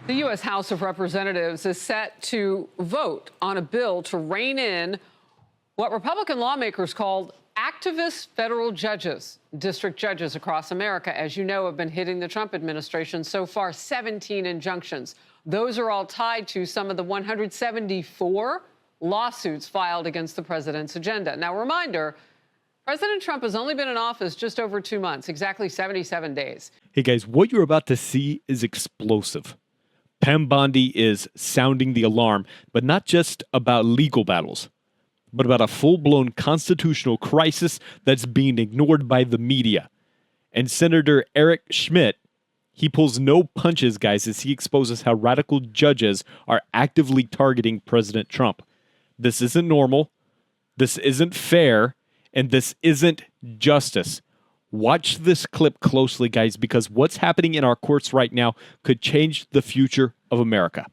The U.S. House of Representatives is set to vote on a bill to rein in what Republican lawmakers called activist federal judges. District judges across America, as you know, have been hitting the Trump administration. So far, 17 injunctions. Those are all tied to some of the 174 lawsuits filed against the president's agenda. Now, reminder, President Trump has only been in office just over 2 months, exactly 77 days. Hey guys, what you're about to see is explosive. Pam Bondi is sounding the alarm, but not just about legal battles, but about a full-blown constitutional crisis that's being ignored by the media. And Senator Eric Schmitt, he pulls no punches, guys, as he exposes how radical judges are actively targeting President Trump. This isn't normal, this isn't fair, and this isn't justice. Watch this clip closely, guys, because what's happening in our courts right now could change the future of America.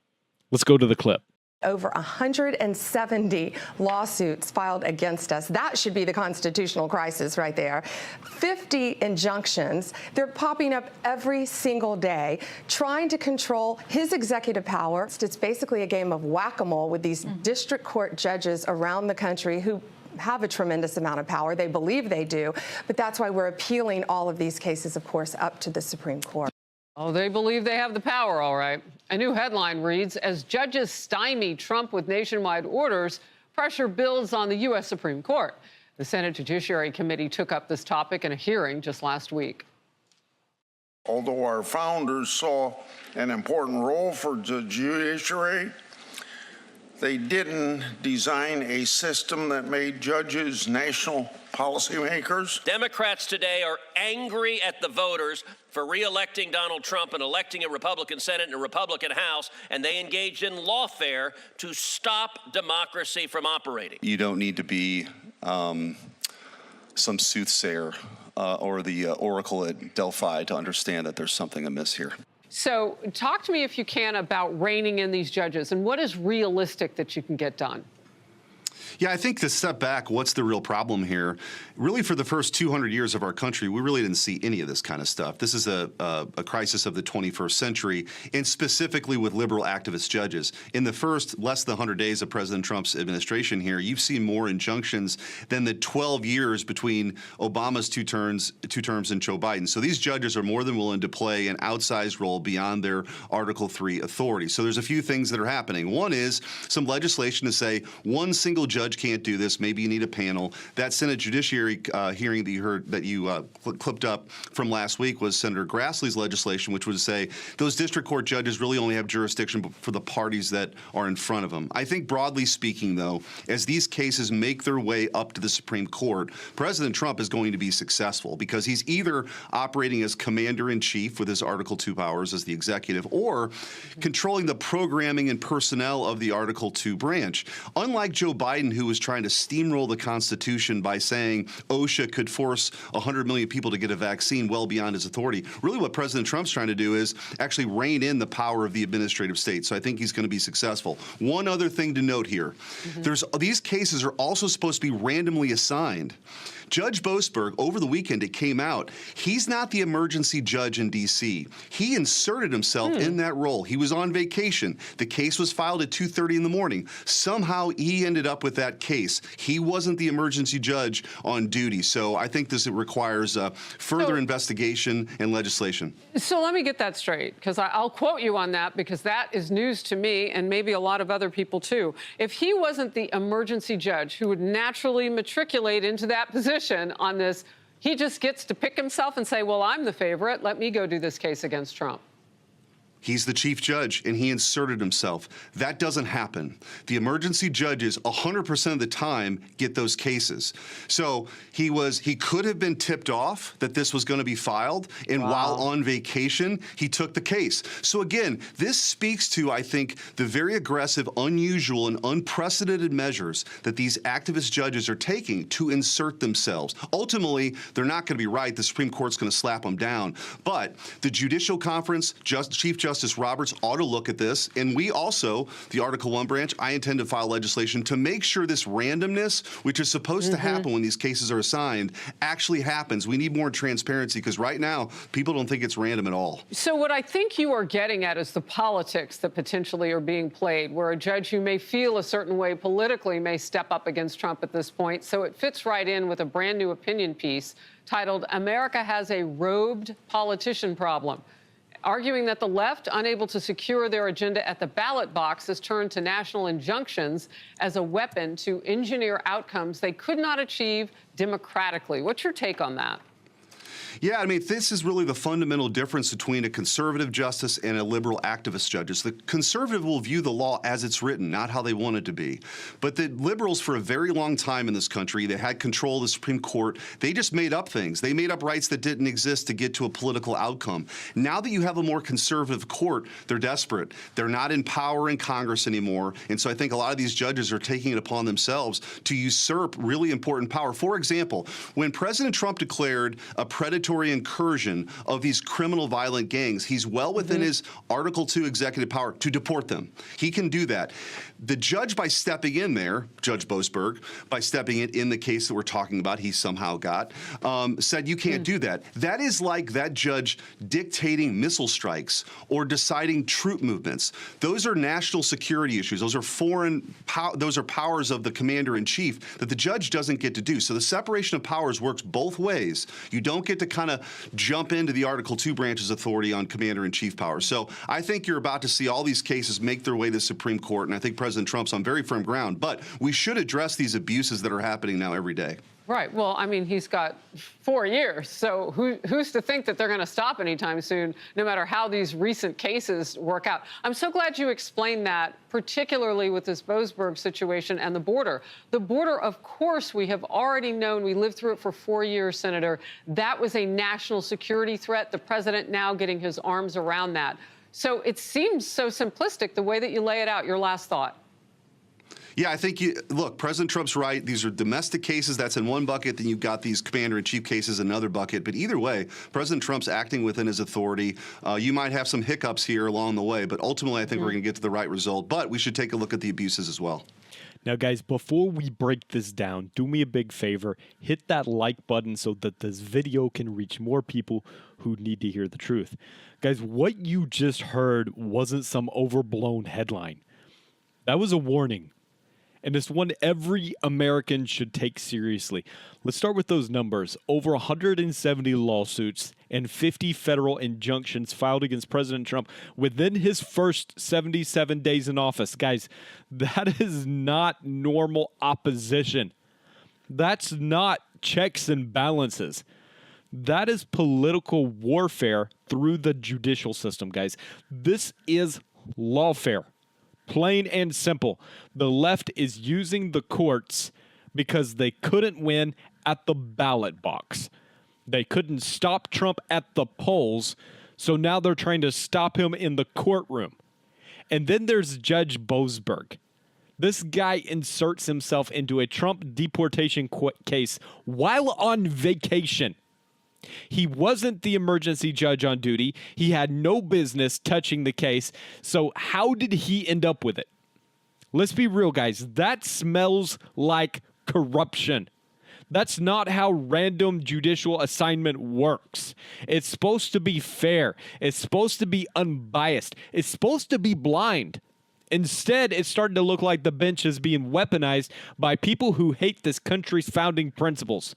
Let's go to the clip. Over 170 lawsuits filed against us. That should be the constitutional crisis right there. 50 injunctions. They're popping up every single day, trying to control his executive power. It's basically a game of whack-a-mole with these district court judges around the country who have a tremendous amount of power. They believe they do, but that's why we're appealing all of these cases, of course, up to the Supreme Court. Oh, they believe they have the power, all right. A new headline reads, as judges stymie Trump with nationwide orders, pressure builds on the U.S. Supreme Court. The Senate Judiciary Committee took up this topic in a hearing just last week. Although our founders saw an important role for the judiciary, they didn't design a system that made judges national policymakers. Democrats today are angry at the voters for re-electing Donald Trump and electing a Republican Senate and a Republican House, and they engaged in lawfare to stop democracy from operating. You don't need to be some soothsayer or the oracle at Delphi to understand that there's something amiss here. So talk to me, if you can, about reining in these judges and what is realistic that you can get done. Yeah, I think to step back, what's the real problem here? Really, for the first 200 years of our country, we really didn't see any of this kind of stuff. This is a crisis of the 21st century, and specifically with liberal activist judges. In the first less than 100 days of President Trump's administration here, you've seen more injunctions than the 12 years between Obama's two terms and Joe Biden. So these judges are more than willing to play an outsized role beyond their Article III authority. So there's a few things that are happening. One is some legislation to say one single judge can't do this. Maybe you need a panel. That Senate Judiciary hearing that you heard, that you clipped up from last week, was Senator Grassley's legislation, which would say those district court judges really only have jurisdiction for the parties that are in front of them. I think broadly speaking, though, as these cases make their way up to the Supreme Court, President Trump is going to be successful because he's either operating as commander-in-chief with his Article II powers as the executive, or controlling the programming and personnel of the Article II branch. Unlike Joe Biden, who was trying to steamroll the Constitution by saying OSHA could force 100 million people to get a vaccine well beyond his authority, really what President Trump's trying to do is actually rein in the power of the administrative state. So I think he's going to be successful. One other thing to note here, these cases are also supposed to be randomly assigned. Judge Boasberg, over the weekend, it came out, he's not the emergency judge in D.C. He inserted himself in that role. He was on vacation. The case was filed at 2:30 in the morning. Somehow he ended up with that case. He wasn't the emergency judge on duty. So I think this requires further investigation and legislation. So let me get that straight, because I'll quote you on that, because that is news to me and maybe a lot of other people too. If he wasn't the emergency judge who would naturally matriculate into that position on this, he just gets to pick himself and say, well, I'm the favorite. Let me go do this case against Trump. He's the chief judge, and he inserted himself. That doesn't happen. The emergency judges 100% of the time get those cases. So he could have been tipped off that this was going to be filed, and while on vacation, he took the case. So again, this speaks to, I think, the very aggressive, unusual, and unprecedented measures that these activist judges are taking to insert themselves. Ultimately, they're not going to be right. The Supreme Court's going to slap them down. But the Judicial Conference, Chief Justice Justice Roberts ought to look at this. And we also, the Article 1 branch, I intend to file legislation to make sure this randomness, which is supposed to happen when these cases are assigned, actually happens. We need more transparency because right now, people don't think it's random at all. So what I think you are getting at is the politics that potentially are being played, where a judge who may feel a certain way politically may step up against Trump at this point. So it fits right in with a brand new opinion piece titled "America Has a Robed Politician Problem," arguing that the left, unable to secure their agenda at the ballot box, has turned to national injunctions as a weapon to engineer outcomes they could not achieve democratically. What's your take on that? Yeah, I mean, this is really the fundamental difference between a conservative justice and a liberal activist judge. The conservative will view the law as it's written, not how they want it to be. But the liberals, for a very long time in this country, they had control of the Supreme Court. They just made up things. They made up rights that didn't exist to get to a political outcome. Now that you have a more conservative court, they're desperate. They're not in power in Congress anymore. And so I think a lot of these judges are taking it upon themselves to usurp really important power. For example, when President Trump declared a predatory incursion of these criminal violent gangs, he's well within his Article 2 executive power to deport them. He can do that. The judge, by stepping in there, Judge Boasberg, by stepping in the case that we're talking about, he somehow got, said you can't do that. That is like that judge dictating missile strikes or deciding troop movements. Those are national security issues. Those are those are powers of the commander-in-chief that the judge doesn't get to do. So the separation of powers works both ways. You don't get to kind of jump into the Article 2 branch's authority on commander-in-chief powers. So I think you're about to see all these cases make their way to the Supreme Court, and I think President Trump's on very firm ground. But we should address these abuses that are happening now every day. Right. Well, I mean, he's got 4 years, so who's to think that they're going to stop anytime soon, no matter how these recent cases work out? I'm so glad you explained that, particularly with this Boasberg situation and the border. The border, of course, we have already known. We lived through it for 4 years, Senator. That was a national security threat. The president now getting his arms around that. So it seems so simplistic the way that you lay it out. Your last thought. Yeah, I think, look, President Trump's right. These are domestic cases. That's in one bucket. Then you've got these commander-in-chief cases in another bucket. But either way, President Trump's acting within his authority. You might have some hiccups here along the way, but ultimately I think we're going to get to the right result. But we should take a look at the abuses as well. Now, guys, before we break this down, do me a big favor. Hit that like button so that this video can reach more people who need to hear the truth. Guys, what you just heard wasn't some overblown headline. That was a warning. And it's one every American should take seriously. Let's start with those numbers. Over 170 lawsuits and 50 federal injunctions filed against President Trump within his first 77 days in office. Guys, that is not normal opposition. That's not checks and balances. That is political warfare through the judicial system, guys. This is lawfare. Plain and simple. The left is using the courts because they couldn't win at the ballot box. They couldn't stop Trump at the polls, so now they're trying to stop him in the courtroom. And then there's Judge Boasberg. This guy inserts himself into a Trump deportation case while on vacation. He wasn't the emergency judge on duty. He had no business touching the case. So how did he end up with it? Let's be real, guys. That smells like corruption. That's not how random judicial assignment works. It's supposed to be fair. It's supposed to be unbiased. It's supposed to be blind. Instead, it's starting to look like the bench is being weaponized by people who hate this country's founding principles.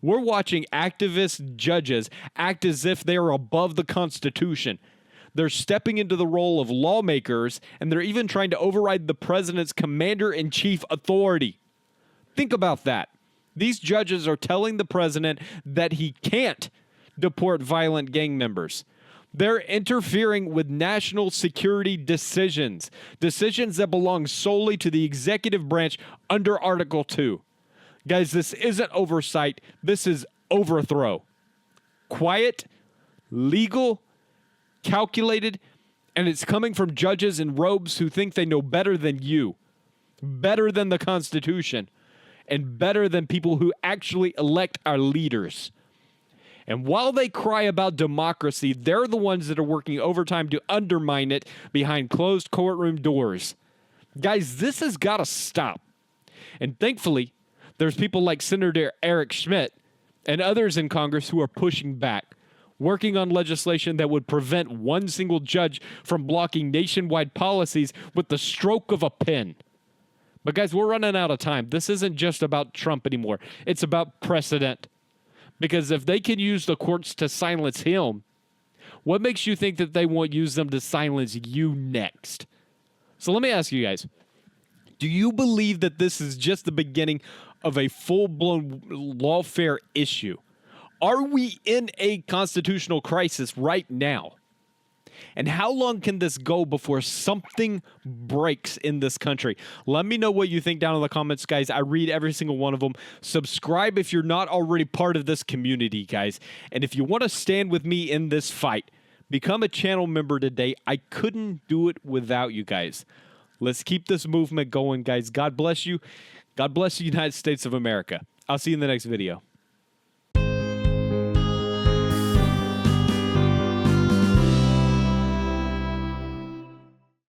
We're watching activist judges act as if they are above the Constitution. They're stepping into the role of lawmakers, and they're even trying to override the president's commander-in-chief authority. Think about that. These judges are telling the president that he can't deport violent gang members. They're interfering with national security decisions that belong solely to the executive branch under Article 2. Guys, this isn't oversight. This is overthrow. Quiet, legal, calculated, and it's coming from judges in robes who think they know better than you, better than the Constitution, and better than people who actually elect our leaders. And while they cry about democracy, they're the ones that are working overtime to undermine it behind closed courtroom doors. Guys, this has got to stop. And thankfully, there's people like Senator Eric Schmitt and others in Congress who are pushing back, working on legislation that would prevent one single judge from blocking nationwide policies with the stroke of a pen. But guys, we're running out of time. This isn't just about Trump anymore. It's about precedent. Because if they can use the courts to silence him, what makes you think that they won't use them to silence you next? So let me ask you guys, do you believe that this is just the beginning of a full-blown lawfare issue? Are we in a constitutional crisis right now? And how long can this go before something breaks in this country? Let me know what you think down in the comments, guys. I read every single one of them. Subscribe if you're not already part of this community, guys. And if you want to stand with me in this fight, become a channel member today. I couldn't do it without you guys. Let's keep this movement going, guys. God bless you. God bless the United States of America. I'll see you in the next video.